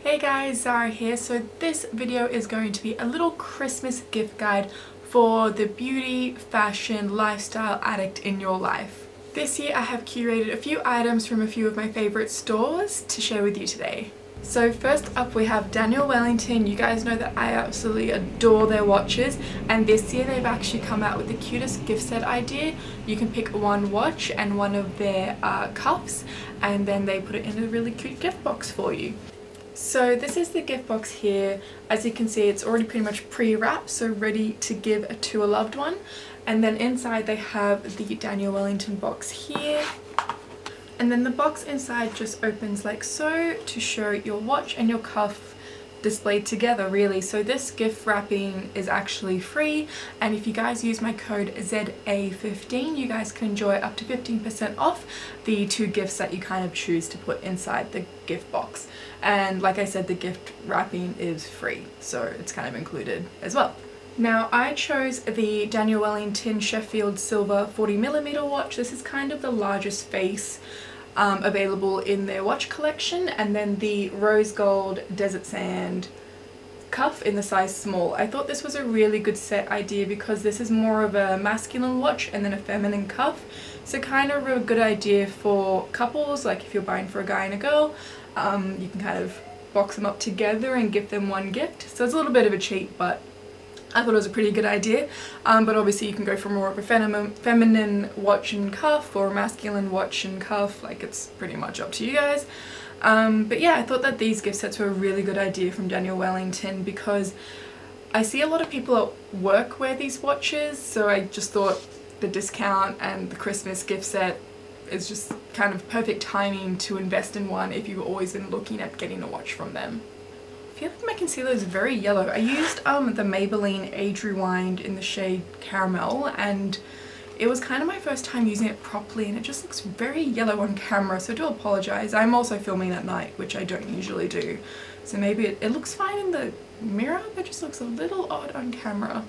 Hey guys, Zara here. So this video is going to be a little Christmas gift guide for the beauty, fashion, lifestyle addict in your life. This year I have curated a few items from a few of my favorite stores to share with you today. So first up we have Daniel Wellington. You guys know that I absolutely adore their watches, and this year they've actually come out with the cutest gift set idea. You can pick one watch and one of their cuffs, and then they put it in a really cute gift box for you. So this is the gift box here. As you can see, it's already pretty much pre-wrapped, so ready to give to a loved one. And then inside they have the Daniel Wellington box here. And then the box inside just opens like so to show your watch and your cuff displayed together, really. So this gift wrapping is actually free, and if you guys use my code ZAHRAH15 you guys can enjoy up to 15% off the two gifts that you kind of choose to put inside the gift box. And like I said, the gift wrapping is free, so it's kind of included as well. Now I chose the Daniel Wellington Sheffield silver 40mm watch. This is kind of the largest face available in their watch collection, and then the rose gold desert sand cuff in the size small. I thought this was a really good set idea because this is more of a masculine watch and then a feminine cuff, so kind of a good idea for couples. Like if you're buying for a guy and a girl, you can kind of box them up together and give them one gift. So it's a little bit of a cheat, but I thought it was a pretty good idea. But obviously you can go for more of a feminine watch and cuff or a masculine watch and cuff. Like, it's pretty much up to you guys. But yeah, I thought that these gift sets were a really good idea from Daniel Wellington because I see a lot of people at work wear these watches, so I just thought the discount and the Christmas gift set is just kind of perfect timing to invest in one if you've always been looking at getting a watch from them. I feel like my concealer is very yellow. I used the Maybelline Age Rewind in the shade Caramel, and it was kind of my first time using it properly, and it just looks very yellow on camera, so I do apologise. I'm also filming at night, which I don't usually do, so maybe it looks fine in the mirror, but just looks a little odd on camera.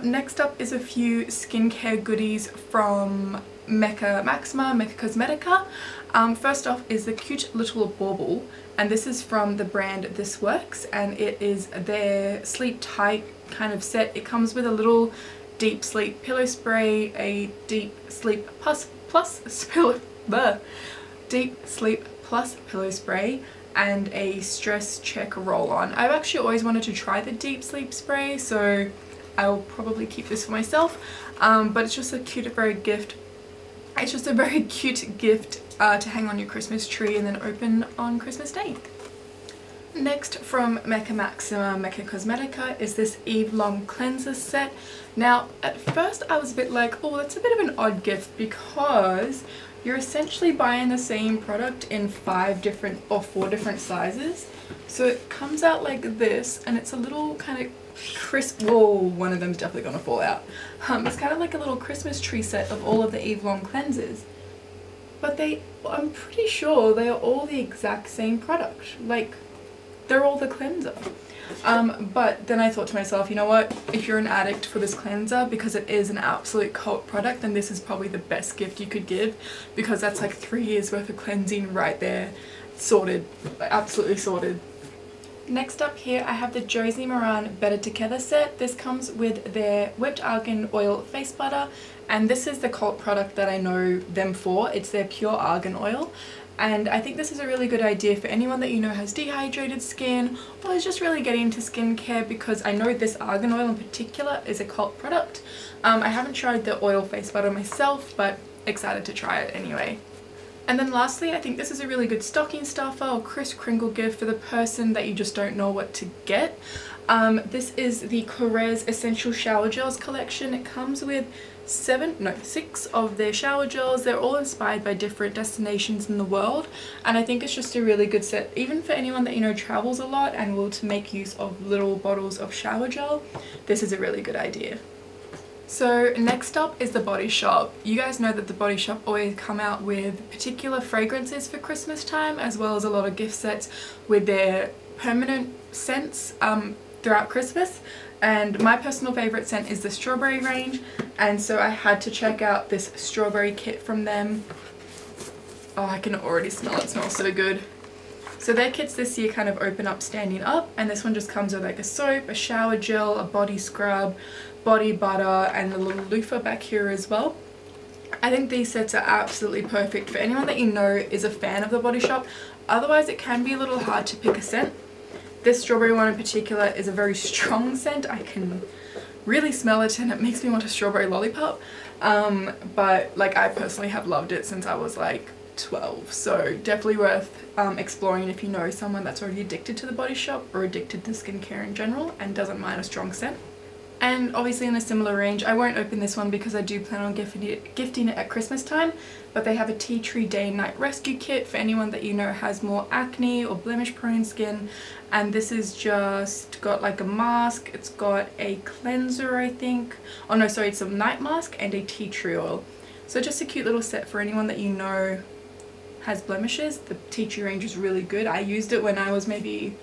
Next up is a few skincare goodies from Mecca Cosmetica. First off is the cute little bauble, and this is from the brand This Works, and it is their sleep tight kind of set. It comes with a little deep sleep pillow spray, a deep sleep plus pillow spray, and a stress check roll on. I've actually always wanted to try the deep sleep spray, so I'll probably keep this for myself. But it's just a cute, very cute gift to hang on your Christmas tree and then open on Christmas Day. Next from Mecca Cosmetica is this Lom Cleanser Set. Now at first I was a bit like, oh, that's a bit of an odd gift because you're essentially buying the same product in 4 different sizes. So it comes out like this, and it's a little kind of crisp. Whoa, one of them's definitely gonna fall out. It's kind of like a little Christmas tree set of all of the Lom cleansers, but I'm pretty sure they are all the exact same product. Like, they're all the cleanser. But then I thought to myself, you know what, if you're an addict for this cleanser, because it is an absolute cult product, then this is probably the best gift you could give, because that's like 3 years worth of cleansing right there, sorted, absolutely sorted. Next up here I have the Josie Maran Better Together set. This comes with their whipped argan oil face butter, and this is the cult product that I know them for. It's their pure argan oil, and I think this is a really good idea for anyone that you know has dehydrated skin or is just really getting into skincare, because I know this argan oil in particular is a cult product. I haven't tried the oil face butter myself, but excited to try it anyway. And then lastly, I think this is a really good stocking stuffer or crisp Kringle gift for the person that you just don't know what to get. This is the Korres Essential Shower Gels collection. It comes with 6 of their shower gels. They're all inspired by different destinations in the world, and I think it's just a really good set, even for anyone that you know travels a lot and will to make use of little bottles of shower gel. This is a really good idea. So next up is the Body Shop. You guys know that the Body Shop always come out with particular fragrances for Christmas time, as well as a lot of gift sets with their permanent scents throughout Christmas. And my personal favourite scent is the strawberry range, and so I had to check out this strawberry kit from them. Oh, I can already smell it. It smells so good. So their kits this year kind of open up standing up, and this one just comes with like a soap, a shower gel, a body scrub, body butter, and a little loofah back here as well. I think these sets are absolutely perfect for anyone that you know is a fan of the Body Shop. Otherwise it can be a little hard to pick a scent. This strawberry one in particular is a very strong scent. I can really smell it and it makes me want a strawberry lollipop. But like, I personally have loved it since I was like 12, so definitely worth exploring if you know someone that's already addicted to the Body Shop or addicted to skincare in general and doesn't mind a strong scent. And obviously in a similar range, I won't open this one because I do plan on gifting it at Christmas time, but they have a tea tree day and night rescue kit for anyone that you know has more acne or blemish prone skin. And this is just got like a mask, it's got a cleanser I think, oh no sorry, it's a night mask and a tea tree oil. So just a cute little set for anyone that you know has blemishes. The tea tree range is really good. I used it when I was maybe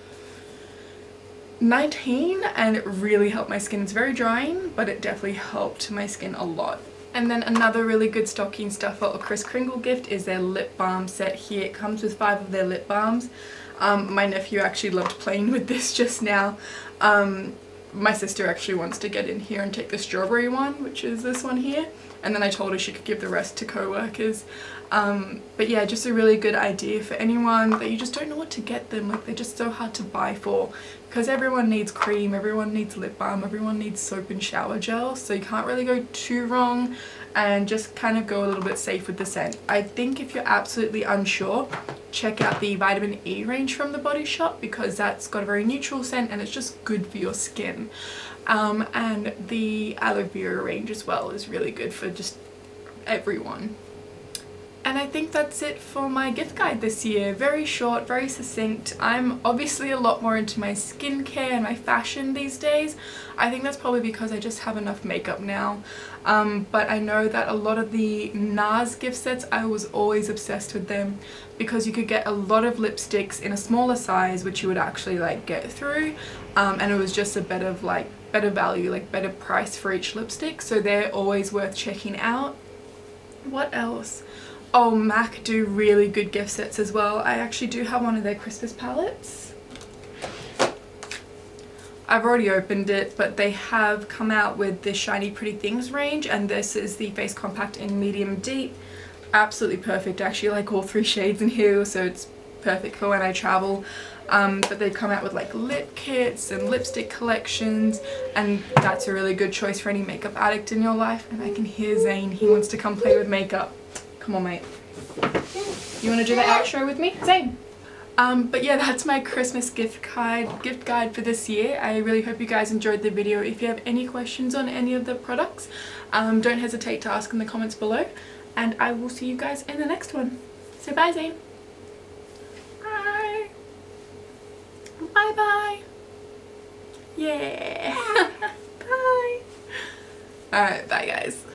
19 and it really helped my skin. It's very drying, but it definitely helped my skin a lot. And then another really good stocking stuffer or Kris Kringle gift is their lip balm set here. It comes with 5 of their lip balms. My nephew actually loved playing with this just now. My sister actually wants to get in here and take the strawberry one, which is this one here, and then I told her she could give the rest to co-workers. But yeah, just a really good idea for anyone that you just don't know what to get them. Like, they're just so hard to buy for because everyone needs cream, everyone needs lip balm, everyone needs soap and shower gel, so you can't really go too wrong, and just kind of go a little bit safe with the scent. I think if you're absolutely unsure, check out the vitamin E range from the Body Shop because that's got a very neutral scent and it's just good for your skin. And the aloe vera range as well is really good for just everyone. And I think that's it for my gift guide this year. Very short, very succinct. I'm obviously a lot more into my skincare and my fashion these days. I think that's probably because I just have enough makeup now. But I know that a lot of the NARS gift sets, I was always obsessed with them because you could get a lot of lipsticks in a smaller size which you would actually like get through, and it was just a better value, like better price for each lipstick, so they're always worth checking out. What else? Oh, MAC do really good gift sets as well. I actually do have one of their Christmas palettes. I've already opened it, but they have come out with the Shiny Pretty Things range, and this is the face compact in medium deep. Absolutely perfect. I actually like all 3 shades in here, so it's perfect for when I travel. But they've come out with like lip kits and lipstick collections, and that's a really good choice for any makeup addict in your life. And I can hear Zane, he wants to come play with makeup. Come on, mate. You want to do the outro with me? Zane! But yeah, that's my Christmas gift guide for this year. I really hope you guys enjoyed the video. If you have any questions on any of the products, don't hesitate to ask in the comments below. And I will see you guys in the next one. So bye, Zane. Bye. Bye bye. Yeah. Bye. Alright, bye guys.